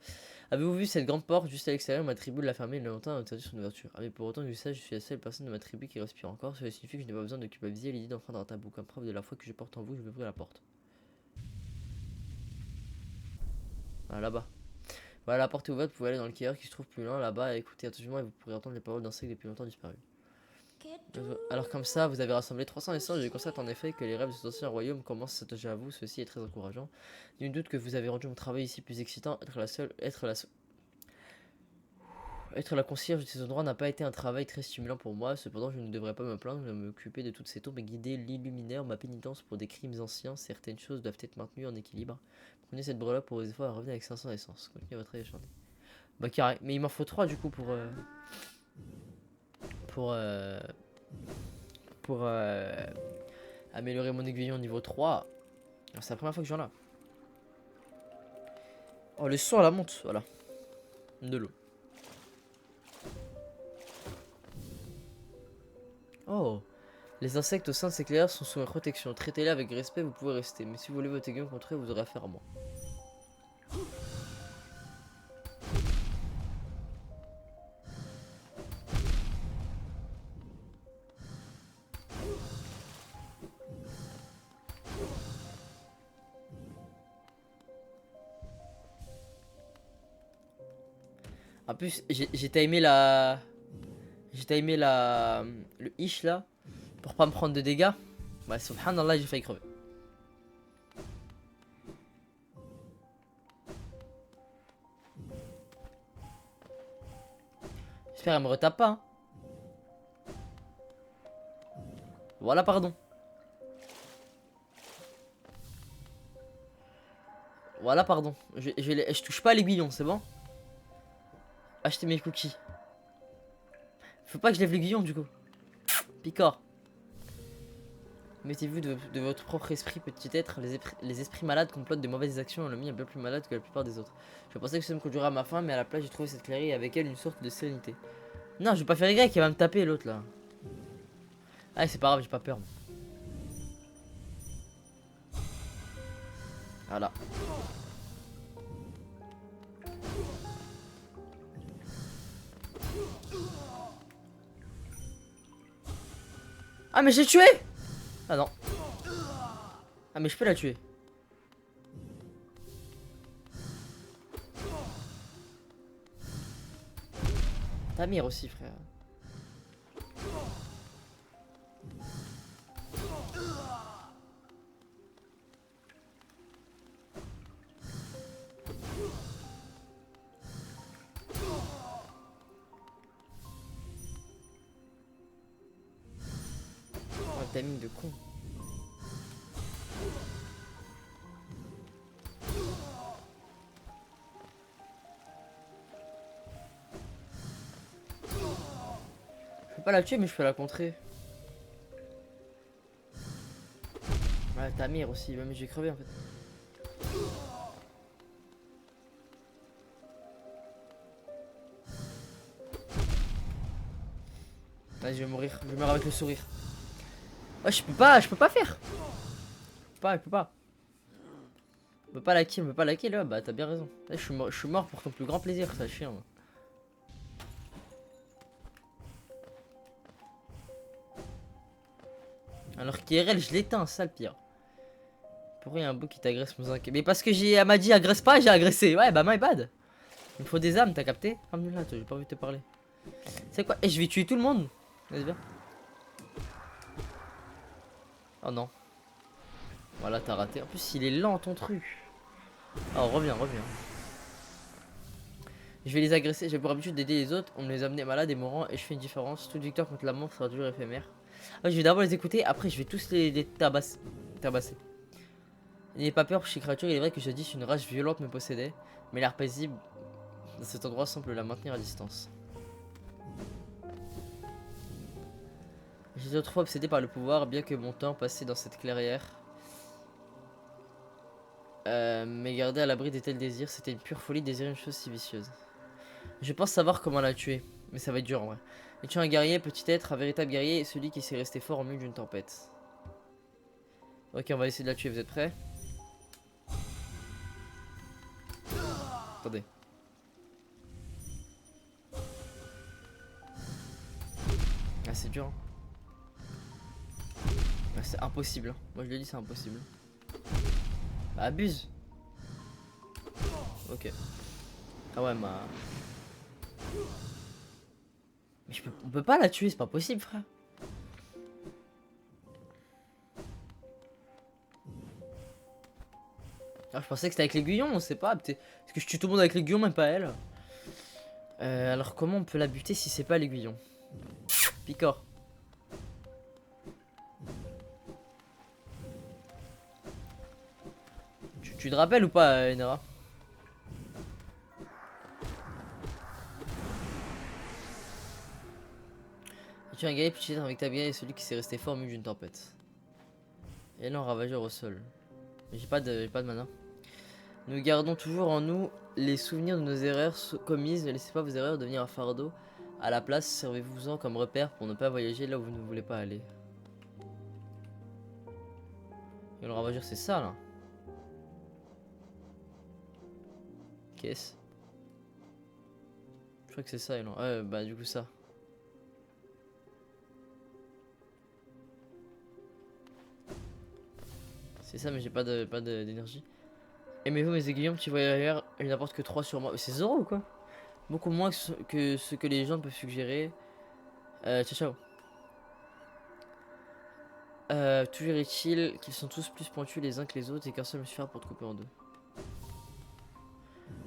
Avez-vous vu cette grande porte juste à l'extérieur? Ma tribu l'a fermée il y a longtemps et a interdit son ouverture. Ah, mais pour autant que je sache, je suis la seule personne de ma tribu qui respire encore. Cela signifie que je n'ai pas besoin de culpabiliser l'idée d'enfreindre un tabou. Comme preuve de la foi que je porte en vous, je vais ouvrir la porte. Ah, là-bas. Voilà, la porte est ouverte, vous pouvez aller dans le kiosque qui se trouve plus loin, là-bas, et écouter attentivement et vous pourrez entendre les paroles d'un sect depuis longtemps disparu. Alors comme ça, vous avez rassemblé 300 essences, je constate en effet que les rêves de cet ancien royaume commencent à s'attacher à vous, ceci est très encourageant. Nul doute que vous avez rendu mon travail ici plus excitant, être la concierge de ces endroits n'a pas été un travail très stimulant pour moi, cependant je ne devrais pas me plaindre de m'occuper de toutes ces tombes et guider l'illuminaire, ma pénitence pour des crimes anciens, certaines choses doivent être maintenues en équilibre. Prenez cette breloque pour vos efforts et revenez avec 500 essences, continuez votre travail acharné. Bah carré, mais il m'en faut 3 du coup pour, euh, pour améliorer mon aiguillon niveau 3. C'est la première fois que j'en ai. Oh, le son à la monte, voilà. De l'eau. Oh. Les insectes au sein de ces clairières sont sous ma protection. Traitez-les avec respect, vous pouvez rester. Mais si vous voulez votre aiguillon contre eux, vous aurez affaire à moi. En plus, j'ai timé la... J'ai timé la... Le ish là. Pour pas me prendre de dégâts. Bah, subhanallah, j'ai failli crever. J'espère qu'elle me retape pas. Hein. Voilà, pardon. Voilà, pardon. Je touche pas à l'aiguillon, c'est bon? Acheter mes cookies. Faut pas que je lève l'aiguillon du coup. Picard. Mettez-vous de votre propre esprit, petit être. Les esprits malades complotent de mauvaises actions. Le mien est bien plus malade que la plupart des autres. Je pensais que ça me conduirait à ma fin, mais à la place, j'ai trouvé cette clairière et avec elle une sorte de sérénité. Non, je vais pas faire Y, qui va me taper l'autre là. Ah, c'est pas grave, j'ai pas peur. Moi. Voilà. Ah, mais j'ai tué! Ah non. Ah, mais je peux la tuer. Tamir aussi, frère. Oh, timing de con. Je peux pas la tuer, mais je peux la contrer. Ouais, Tamir aussi, même j'ai crevé en fait. Vas-y, je vais mourir. Je meurs avec le sourire. Ouais, je peux pas faire. Je peux pas. On peut pas la kill, là. Bah, t'as bien raison. Là, je suis mort pour ton plus grand plaisir, ça chien. Moi. Alors qu'IRL, je l'éteins, ça le pire. Pourquoi il y a un bot qui t'agresse mon zinc? Mais parce que elle m'a dit agresse pas, j'ai agressé. Ouais, bah, my bad. Il me faut des âmes, t'as capté? Alhamdoulilah, toi, j'ai pas envie de te parler. C'est quoi? Et je vais tuer tout le monde. Vas-y, viens. Oh non. Voilà, t'as raté. En plus, il est lent ton truc. Oh, reviens. Je vais les agresser. J'ai pour habitude d'aider les autres. On me les a amenés malades et mourants et je fais une différence. Toute victoire contre la mort sera toujours éphémère. Ah, je vais d'abord les écouter. Après, je vais tous les tabasser. N'ayez pas peur pour ces créatures. Il est vrai que jadis une rage violente me possédait. Mais l'air paisible dans cet endroit semble la maintenir à distance. J'étais autrefois obsédé par le pouvoir, bien que mon temps passé dans cette clairière. Mais garder à l'abri de tels désirs, c'était une pure folie de désirer une chose si vicieuse. Je pense savoir comment la tuer, mais ça va être dur en vrai. Et tu es un guerrier, petit être, un véritable guerrier, et celui qui s'est resté fort au milieu d'une tempête. Ok, on va essayer de la tuer, vous êtes prêts? Attendez. Ah, c'est dur. Hein. Ah, c'est impossible. Hein. Moi je le dis, c'est impossible. Bah, abuse. Ok. Ah ouais, mais on peut pas la tuer, c'est pas possible, frère. Ah, je pensais que c'était avec l'aiguillon, on sait pas. Parce que je tue tout le monde avec l'aiguillon, même pas elle. Alors comment on peut la buter si c'est pas l'aiguillon? Picor. Tu te rappelles ou pas, Enera? Tu es un guerrier petit avec ta bière et celui qui s'est resté fort au milieu d'une tempête. Et là, ravageur au sol. Mais j'ai pas de mana. Nous gardons toujours en nous les souvenirs de nos erreurs commises. Ne laissez pas vos erreurs devenir un fardeau. À la place, servez-vous-en comme repère pour ne pas voyager là où vous ne voulez pas aller. Et le ravageur, c'est ça là. Qu'est-ce? Je crois que c'est ça. Ouais, bah du coup ça. C'est ça, mais j'ai pas d'énergie. Aimez-vous mes aiguillons, petit voyageur? Il n'apporte que 3 sur moi. C'est 0 ou quoi? Beaucoup moins que ce que les gens peuvent suggérer. Ciao ciao. Toujours est-il qu'ils sont tous plus pointus les uns que les autres et qu'un seul me suffira pour te couper en deux.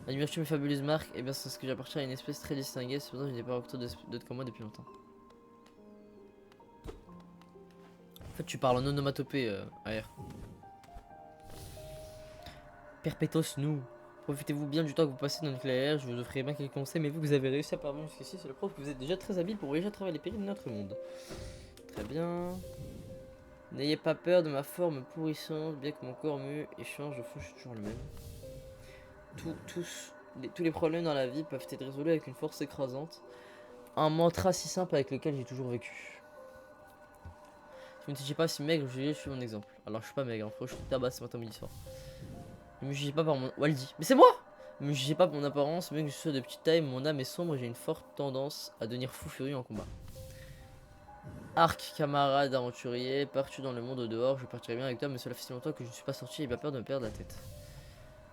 Admires-tu mes fabuleuses marques? Eh bien, c'est ce que j'appartiens à une espèce très distinguée, cependant je n'ai pas rencontré d'autres comme moi depuis longtemps. En fait, tu parles en onomatopée, AR. Perpétos nous. Profitez-vous bien du temps que vous passez dans le nucléaire, je vous offrirai bien quelques conseils, mais vu que vous avez réussi à parvenir jusqu'ici, c'est le preuve que vous êtes déjà très habile pour voyager à travers les pays de notre monde. Très bien. N'ayez pas peur de ma forme pourrissante, bien que mon corps mue et change, au fond je suis toujours le même. Tous les problèmes dans la vie peuvent être résolus avec une force écrasante. Un mantra si simple avec lequel j'ai toujours vécu. Si vous ne jugez pas si maigre, je suis mon exemple. Alors je suis pas maigre, hein, je suis tabasse ce matin, midi, soir. Ne me jugez pas par mon... Waldi. Mais c'est moi! Ne me jugez pas par mon apparence, bien que je sois de petite taille, mon âme est sombre et j'ai une forte tendance à devenir fou furieux en combat. Arc, camarade aventurier, pars-tu dans le monde au dehors, je partirai bien avec toi, mais cela fait si longtemps que je ne suis pas sorti et j'ai bien peur de me perdre la tête.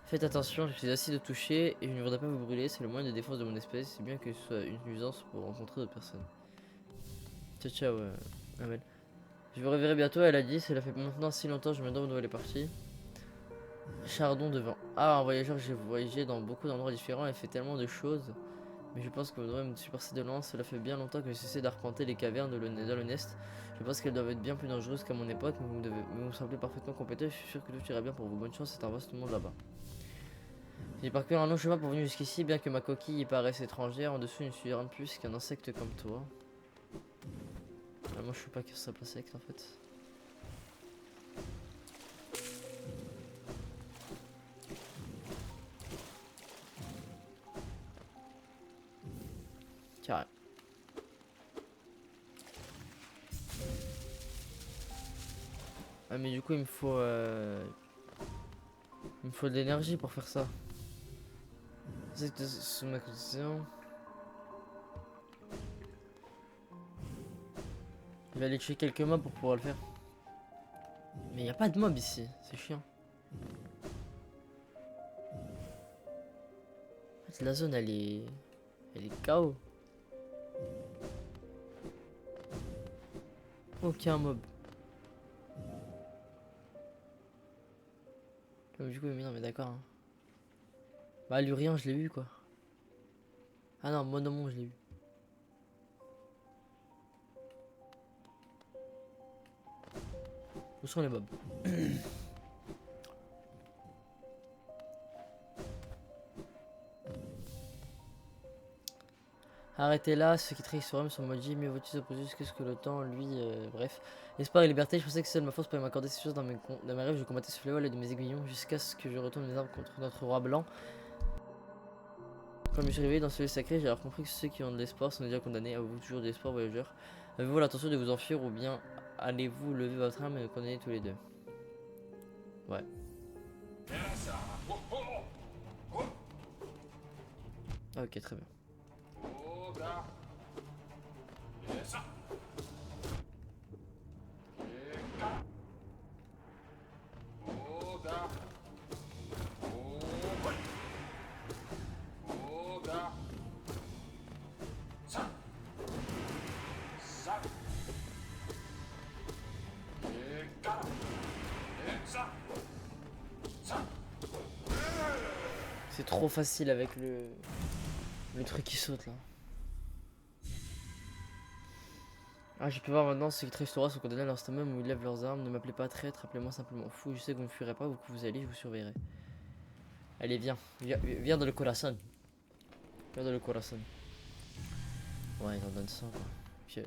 Faites attention, je suis assis de toucher et je ne voudrais pas vous brûler, c'est le moyen de défense de mon espèce, c'est bien que ce soit une nuisance pour rencontrer d'autres personnes. Ciao ciao, Amel. Je vous reverrai bientôt, elle a dit, cela fait maintenant si longtemps, je me demande où elle est partie. Chardon devant. Ah, un voyageur, j'ai voyagé dans beaucoup d'endroits différents et fait tellement de choses. Mais je pense que vous devrez me supporter de loin, cela fait bien longtemps que j'ai cessé d'arpenter les cavernes de l'Honest. Je pense qu'elles doivent être bien plus dangereuses qu'à mon époque, mais vous me semblez parfaitement compétent, je suis sûr que tout ira bien pour vous. Bonne chance, c'est un vaste monde là-bas. J'ai parcouru un long chemin pour venir jusqu'ici, bien que ma coquille y paraisse étrangère. En dessous, je ne suis rien de plus qu'un insecte comme toi. Ah, moi, je suis pas que ça pas insecte en fait. Carré. Ah, mais du coup, il me faut de l'énergie pour faire ça. C'est sous ma condition. Je vais aller tuer quelques mobs pour pouvoir le faire. Mais il n'y a pas de mobs ici, c'est chiant. En fait, la zone elle est KO. Aucun mob. Donc, du coup, mais non, mais d'accord. Hein. Bah, Lurien, je l'ai eu quoi. Ah non, Monomon, je l'ai eu. Où sont les mobs? Arrêtez là, ceux qui trahissent sur eux sont maudits, mieux vaut-il s'opposer jusqu'à ce que le temps, lui, bref. Espoir et liberté, je pensais que seule ma force pouvait m'accorder ces choses dans mes rêves, je combattais ce fléau à l'aide de mes aiguillons jusqu'à ce que je retourne mes armes contre notre roi blanc. Quand je me suis réveillé dans ce lieu sacré, j'ai alors compris que ceux qui ont de l'espoir sont déjà condamnés. Avez-vous toujours de l'espoir, voyageurs? Avez-vous l'intention de vous enfuir ou bien allez-vous lever votre âme et nous condamner tous les deux? Ouais. Ah, ok, très bien. C'est trop facile avec le truc qui saute là. Ah, je peux voir maintenant ceux qui trahissent sont condamnés à l'instant même où ils lèvent leurs armes. Ne m'appelez pas traître, appelez-moi simplement fou. Je sais que vous ne fuirez pas, où que vous allez, je vous surveillerai. Allez, viens dans le corazon. Viens dans le corazon. Ouais, il en donne 100 quoi. Puis,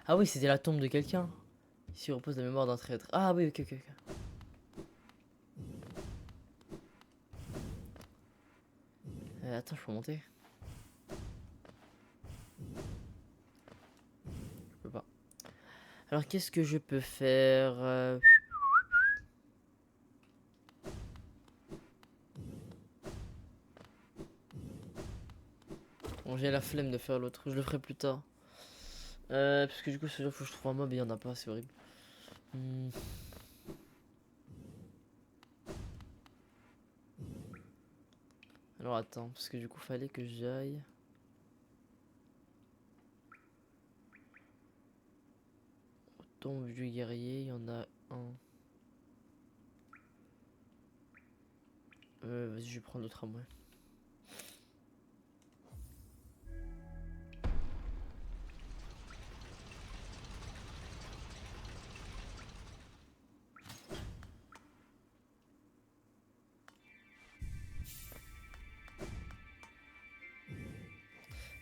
ah oui, c'était la tombe de quelqu'un. Ici repose la mémoire d'un traître. Ah oui, ok. Attends, je peux monter? Je peux pas. Alors, qu'est-ce que je peux faire? Bon, j'ai la flemme de faire l'autre. Je le ferai plus tard. Parce que du coup, c'est sûr, faut que je trouve un mob et il y en a pas, c'est horrible. Hmm. Alors, attends, parce que du coup, fallait que j'aille. Tombe du guerrier, il y en a un. Vas-y, je vais prendre le tramway.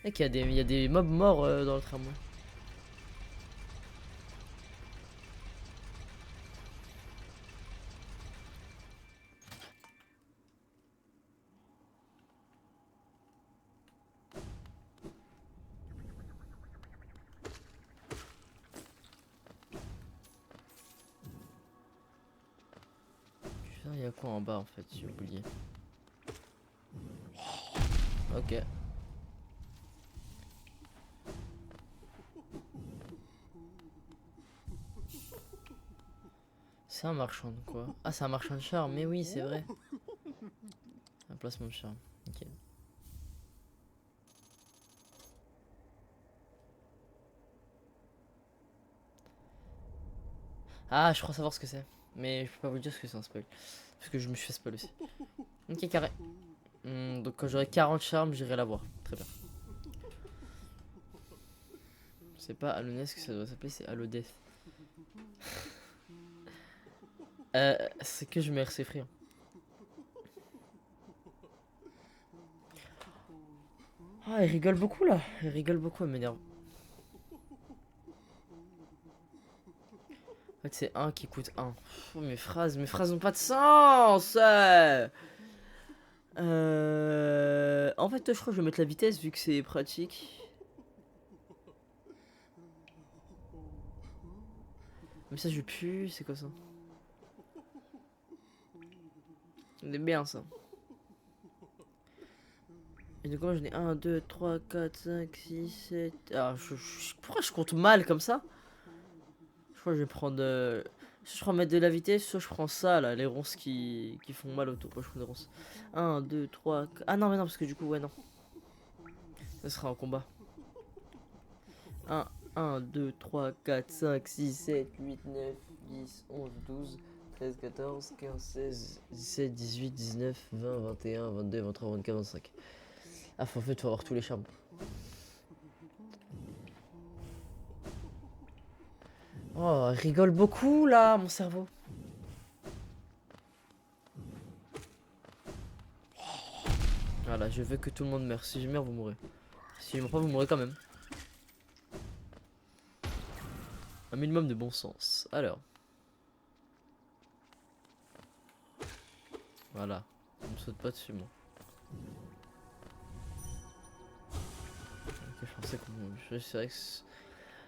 Mec, il y a des mobs morts dans le tramway. Putain, il y a quoi en bas en fait? J'ai oublié. Ok. C'est un marchand de quoi? Ah, c'est un marchand de charme, mais oui, c'est vrai. Un placement de charme. Ok. Ah, je crois savoir ce que c'est. Mais je peux pas vous dire ce que c'est un spoil. Parce que je me suis fait spoil aussi. Ok, carré. Donc quand j'aurai 40 charmes, j'irai la voir. Très bien. C'est pas Alonès que ça doit s'appeler, c'est Alodeth. C'est que je mets RC free. Ah, il rigole beaucoup là. Il rigole beaucoup, elle m'énerve. En fait, c'est un qui coûte 1. Mes phrases n'ont pas de sens. En fait, je crois que je vais mettre la vitesse vu que c'est pratique. Mais ça, je pue, c'est quoi ça? C'est bien ça. Et donc, moi, j'en ai 1, 2, 3, 4, 5, 6, 7. Ah, pourquoi je compte mal comme ça? Je crois que je vais prendre. Soit je prends mettre de la vitesse, soit je prends ça là, les ronces qui font mal au tour. Moi, je prends des ronces. 1, 2, 3. Ah non, mais non, parce que du coup, ouais, non. Ça sera en combat. 1, 2, 3, 4, 5, 6, 7, 8, 9, 10, 11, 12, 13, 14, 15, 16, 17, 18, 19, 20, 21, 22, 23, 24, 25. Ah, en fait, faut avoir tous les charmes. Oh, il rigole beaucoup là, mon cerveau. Voilà, je veux que tout le monde meure. Si je meurs, vous mourrez. Si je meurs pas, vous mourrez quand même. Un minimum de bon sens. Alors. Voilà. On me saute pas dessus, moi. Ok, je pensais qu'on... C'est vrai que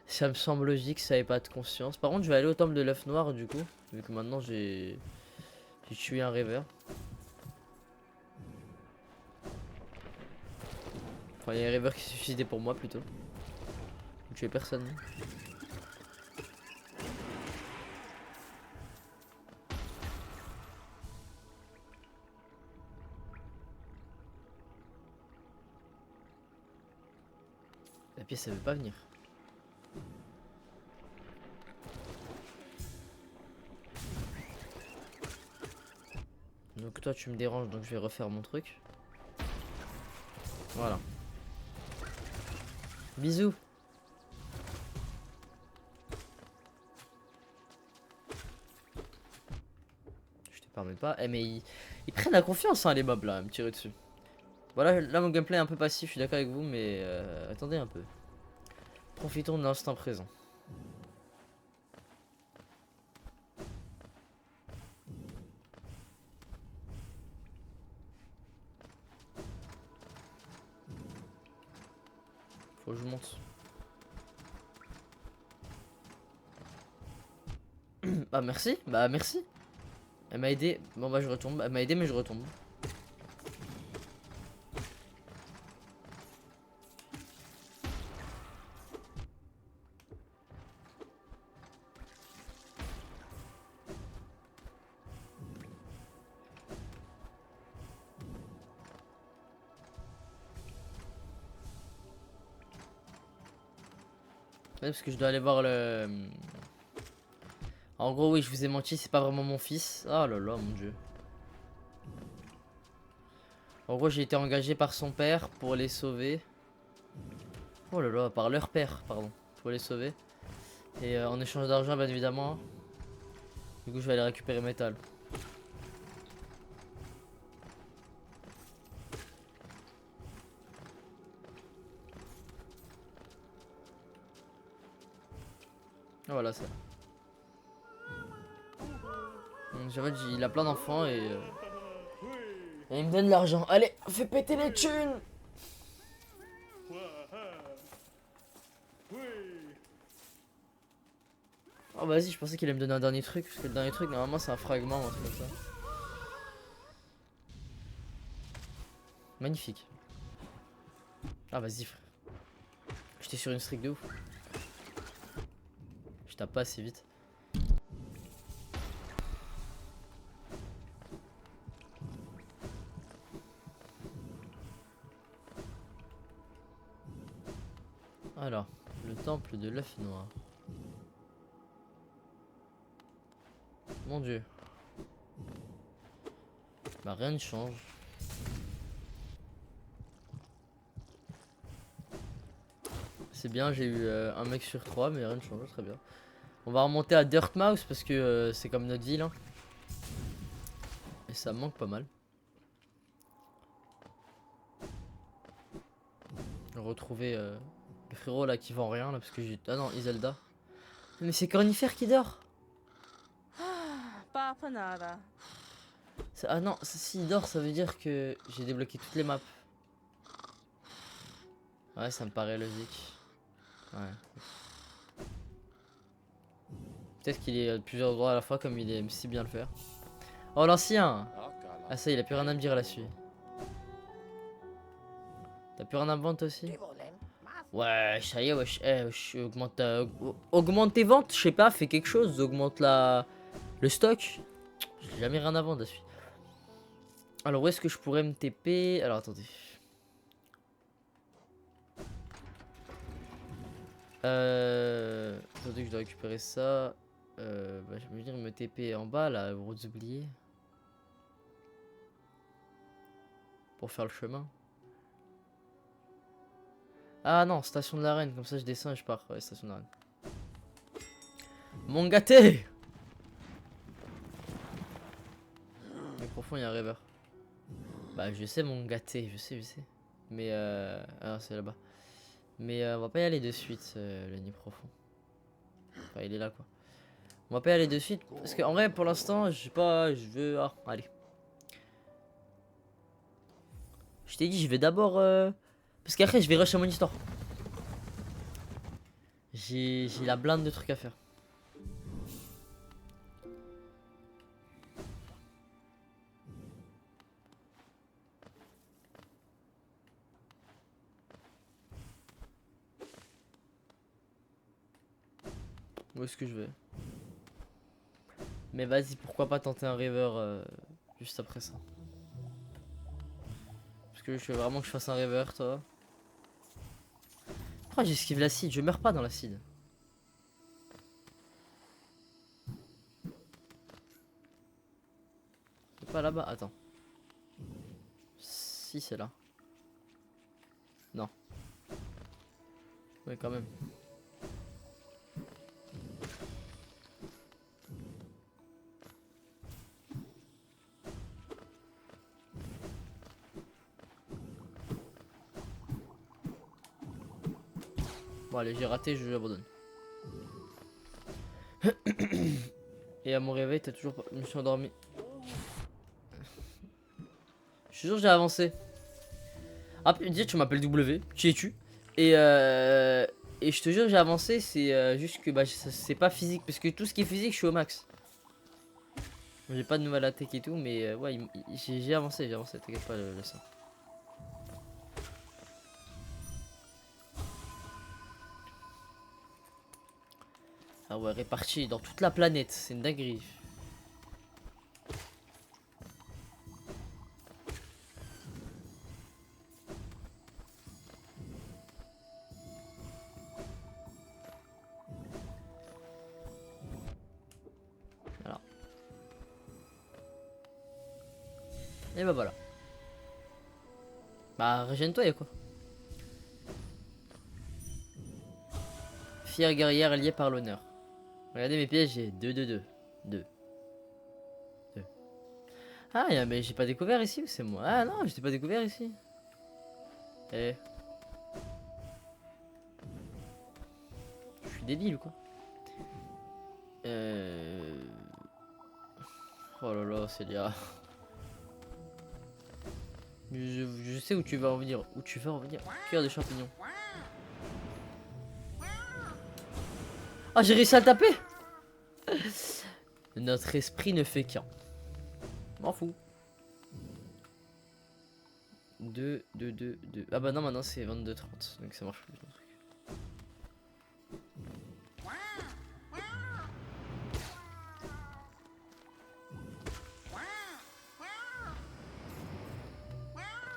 ça me semble logique, ça avait pas de conscience. Par contre, je vais aller au temple de l'œuf noir, du coup. Vu que maintenant, j'ai tué un rêveur. Enfin, il y a un rêveur qui s'est suicidé pour moi, plutôt. J'ai tué personne. La pièce, elle veut pas venir. Donc toi, tu me déranges, donc je vais refaire mon truc. Voilà. Bisous. Je te permets pas. Eh mais ils prennent la confiance hein, les mobs là, à me tirer dessus. Voilà, là mon gameplay est un peu passif, je suis d'accord avec vous, mais attendez un peu. Profitons de l'instant présent. Faut que je monte. Bah merci, bah merci. Elle m'a aidé. Bon bah je retombe. Elle m'a aidé mais je retombe. Ouais, parce que je dois aller voir le... En gros oui, je vous ai menti, c'est pas vraiment mon fils. Oh là là, mon dieu. En gros, j'ai été engagé par son père pour les sauver. Oh là là, par leur père, pardon. Pour les sauver. Et en échange d'argent, bien évidemment. Du coup, je vais aller récupérer métal. Ah, voilà ça. Donc, en fait, il a plein d'enfants et il me donne l'argent. Allez, fais péter les thunes. Oh vas-y, je pensais qu'il allait me donner un dernier truc. Parce que le dernier truc, normalement, c'est un fragment ou un truc comme ça. Magnifique. Ah vas-y, frère. J'étais sur une streak de ouf. Je tape pas assez vite. Alors, le temple de l'œuf noir. Mon dieu. Bah rien ne change. C'est bien, j'ai eu un mec sur 3, mais rien ne change, très bien. On va remonter à Dirtmouth parce que c'est comme notre ville. Hein. Et ça me manque pas mal. Retrouver le frérot là qui vend rien là parce que j'ai... Ah non, Iselda. Mais c'est Cornifère qui dort. Ah non, s'il dort ça veut dire que j'ai débloqué toutes les maps. Ouais, ça me paraît logique. Ouais. Peut-être qu'il est à plusieurs endroits à la fois comme il aime si bien le faire. Oh l'ancien. Ah ça, il a plus rien à me dire là-dessus. T'as plus rien à me vendre aussi? Ouais, ça y est, wesh, augmente, augmente tes ventes, je sais pas, fais quelque chose, augmente le stock. J'ai jamais rien à vendre là-dessus. Alors où est-ce que je pourrais me TP? Alors attendez. Attendez que je dois récupérer ça. Bah, je veux dire me TP en bas là, vous oubliez. Pour faire le chemin. Ah non, station de l'arène, comme ça je descends et je pars. Ouais, station de l'arène. Mon gâté! Mais profond, il y a un rêveur. Bah, je sais, mon gâté, je sais. Mais ah, c'est là-bas. Mais on va pas y aller de suite, le nid profond. Enfin, il est là, quoi. On va pas y aller de suite. Parce qu'en vrai, pour l'instant, je sais pas, je veux. Ah, allez. Je t'ai dit, je vais d'abord. Parce qu'après, je vais rush à mon histoire. J'ai la blinde de trucs à faire. Où est-ce que je vais? Mais vas-y, pourquoi pas tenter un rêveur juste après ça. Parce que je veux vraiment que je fasse un rêveur, toi. Pourquoi j'esquive l'acide? Je meurs pas dans l'acide. C'est pas là-bas, attends. Si, c'est là. Non. Oui, quand même. Bon allez, j'ai raté, je l'abandonne. Et à mon réveil, t'as toujours pas... Je me suis endormi. Je suis sûr que j'ai avancé. Ah, dis, tu m'appelles W. Qui es-tu? Et je te jure, j'ai avancé, c'est juste que bah, c'est pas physique. Parce que tout ce qui est physique, je suis au max. J'ai pas de nouvelle attaque et tout, mais ouais, j'ai avancé, t'inquiète pas, le ça. Ah ouais, réparti dans toute la planète, c'est une dinguerie. Voilà. Et bah voilà. Bah, régène-toi, y'a quoi? Fière guerrière alliée par l'honneur. Regardez mes pièges, j'ai 2, 2, 2. 2. 2. Ah, mais j'ai pas découvert ici ou c'est moi? Ah non, j'étais pas découvert ici. Eh. Je suis débile ou quoi? Oh là là, Célia. Je sais où tu vas en venir. Où tu vas en venir. Cœur de champignon. Ah, j'ai réussi à le taper. Notre esprit ne fait qu'un. M'en fous. 2, 2, 2, 2. Ah bah non, maintenant c'est 22, 30. Donc ça marche plus.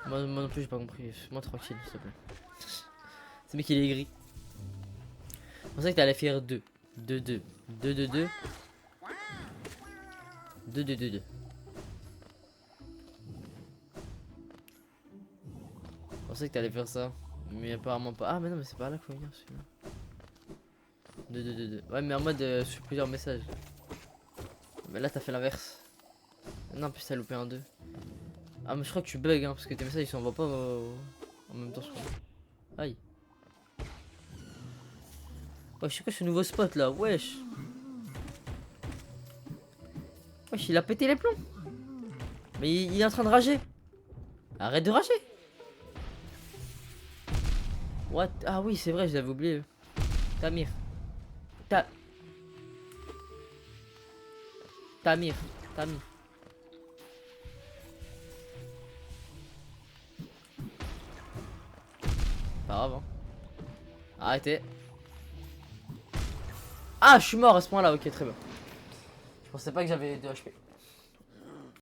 Moi non plus, j'ai pas compris. Moi tranquille, s'il te plaît. C'est mec, il est gris. Je pensais que t'allais faire 2. 2, 2. 2, 2, 2. 2, 2, 2, 2. Je pensais que t'allais faire ça. Mais apparemment pas. Ah, mais non, mais c'est pas là qu'il faut venir celui-là. 2, 2, 2, 2. Ouais, mais en mode sur plusieurs messages. Mais là, t'as fait l'inverse. Non, en plus, t'as loupé un 2. Ah, mais je crois que tu bugs, hein, parce que tes messages ils s'envoient pas en même temps, je crois. Aïe. Ouais, je sais quoi ce nouveau spot là, wesh. Wesh, il a pété les plombs. Mais il est en train de rager. Arrête de rager. What? Ah oui, c'est vrai, je l'avais oublié. Tamir. Tamir. Tamir. Pas grave, hein. Arrêtez. Ah, je suis mort à ce point là, ok, très bien. Je pensais pas que j'avais 2 HP.